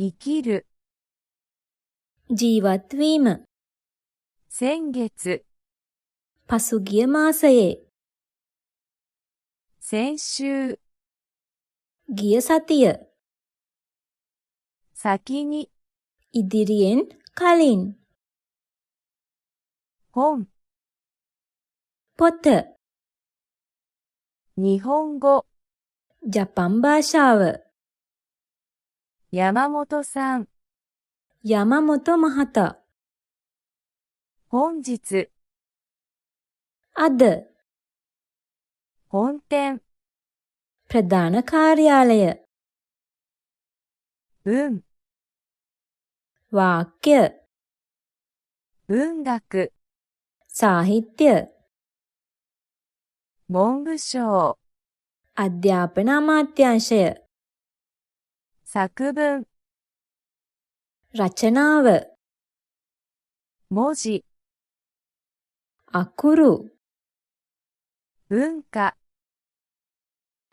生きる ජීවත් වීම 先月 පසුගිය මාසයේ 先週 ගිය සතිය 先に ඉදිරියෙන් කලින් 本 පොත 日本語 ජපන් භාෂාව 山本さん යමමොතො මහතා 本日 අද 本店 ප්‍රධාන කාර්යාලය 文 වාක්‍ය 文学 සාහිත්‍ය 文部省 අධ්‍යාපන අමාත්‍යාංශය 作文 රචනාව 文字 අකුරු 文化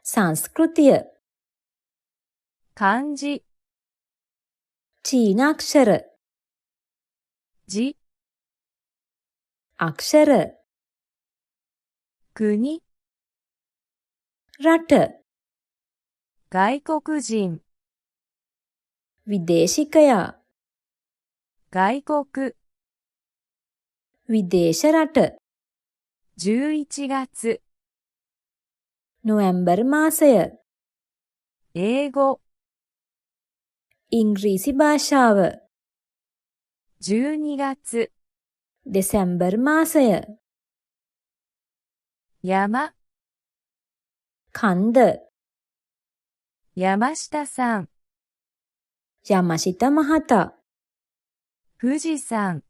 සංස්කෘතිය 漢字 චීන අක්ෂර 字 අක්ෂර 国 රට 外国人 විදේශිකයා 外国 විදේශ රට 11月 නොවැම්බර් මාසය 英語 ඉංග්‍රීසි භාෂාව 12月 දෙසැම්බර් මාසය 山 කන්ද 山下さん යමශිත මහතා 富士山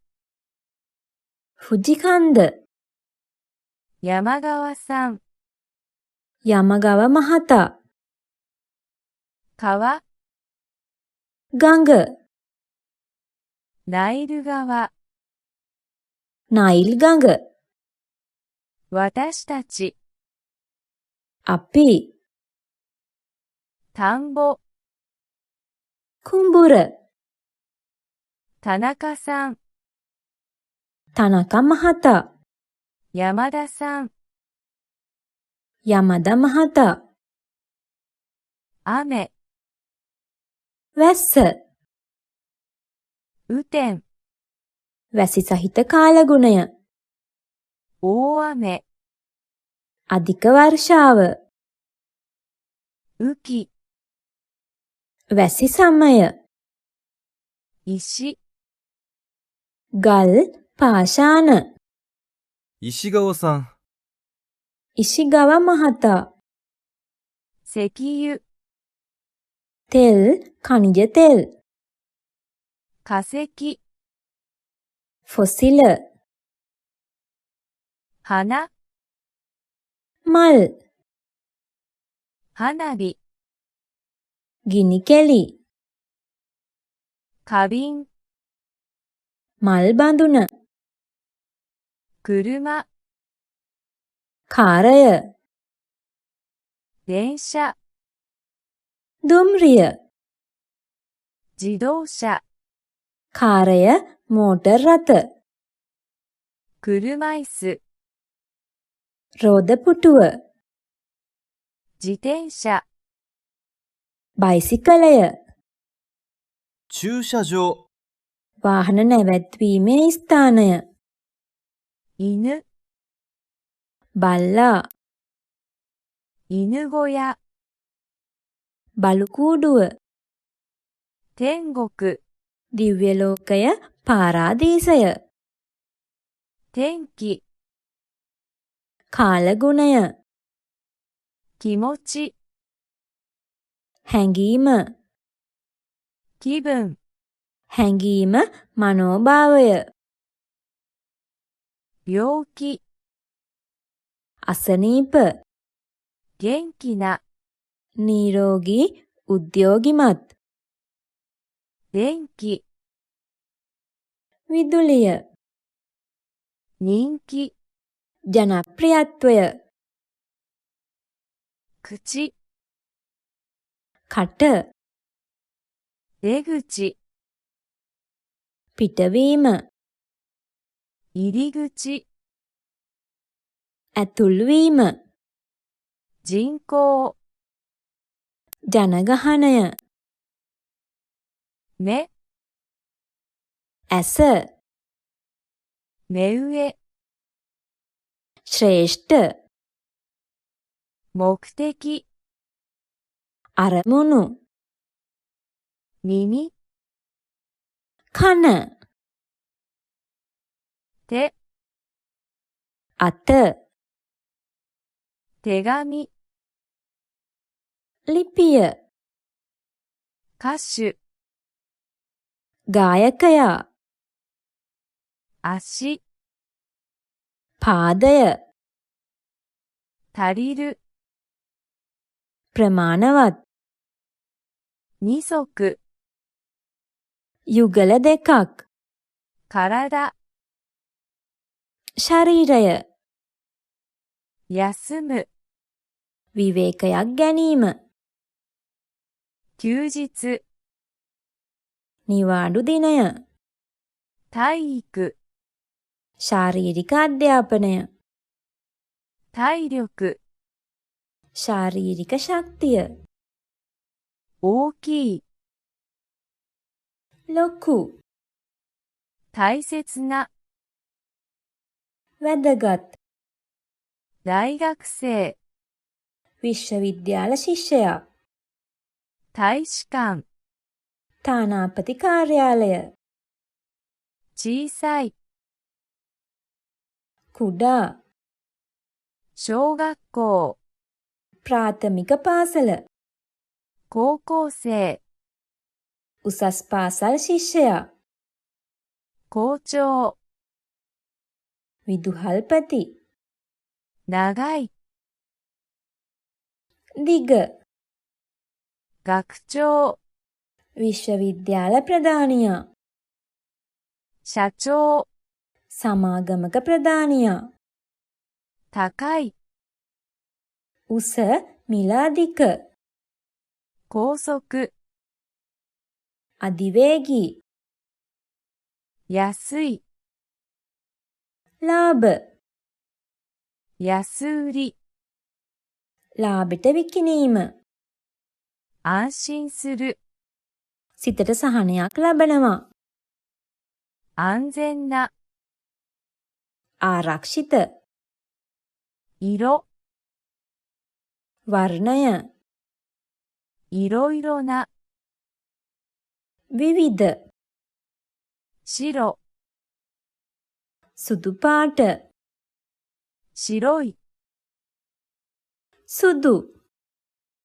ෆුජි කන්ද 山川さん යමගව මහතා 川 ගඟ ナイル川 නයිල් ගඟ 私たち අපි 田んぼ කුඹුර 田中さん තනක මහතා 山田さん යමද මහතා 雨 වැස්ස 雨天 වැසි සහිත කාලගුණය 大雨 අධික වර්ෂාව 雨季 වැසි සමය 石 ගල් පාෂාණ 石川さん、 ඉෂිගව මහතා 石油 තෙල් කනිජ තෙල් 化石 ෆොසිල 花 මල් 花火 ගිනි කෙලි 花瓶 මල් බඳුන 車 කාරය 電車 දුම්රිය 自動車 කාරය මෝටර් රථ 車椅子 රෝද පුටුව 自転車 බයිසිකලය 駐車場、 වාහන නැවැත්වීමේ ස්ථානය 犬 බල්ලා 犬小屋 බලුකූඩුව 天国 දිව්‍ය ලෝකය පාරාදීසය 天気 කාලගුණය 気持ち හැඟීම 気分 හැඟීම මනෝභාවය 病気 අසනීප 元気な නිරෝගී උද්‍යෝගිමත් 電気 විදුලිය 人気 ජනප්‍රියත්වය 口 කට 出口、 පිටවීම, 入り口、 ඇතුල්වීම, 人口、 ජනගහනය, 目、 ඇස, 目上、 ශ්‍රේෂ්ඨ, 目的、 අරමුණු, 耳、 කන, 手、 අත, 手紙、 ලිපිය, 歌手、 ගායකයා, 足、 පාදය, 足りる、 ප්‍රමාණවත්, 二足、 යුගල දෙකක්, 体、 ශරීරය, 休む、 විවේකයක් ගැනීම, 休日、 නිවාඩු දිනය, 体育、 ශාරීරික අධ්‍යාපනය, 体力、 ශාරීරික ශක්තිය, 大きい、 ලොකු, 大切な、 වැදගත්, 大学生、 විශ්වවිද්‍යාල ශිෂ්‍යයා, 大使館、 තානාපති කාර්යාලය, 小さい、 කුඩා, 小学校、 ප්‍රාථමික පාසල, 高校生、 උසස් පාසල් ශිෂ්‍යයා, 校長、 විදුහල්පති, 長い、 දිග, 学長、 විශ්වවිද්‍යාල ප්‍රධානියා, 社長、 සමාගමක ප්‍රධානියා, 高い、 උස මිල අධික, 高速、 අධිවේගී, 安い、 ලාභ, 安売り、 ලාභෙට විකිණීම, 安心する、 සිතට සහනයක් ලබනවා, 安全な、 ආරක්ෂිත, 色、 වර්ණය, いろいろな、 විවිධ, 白、 සුදු පාට, 白い、 සුදු,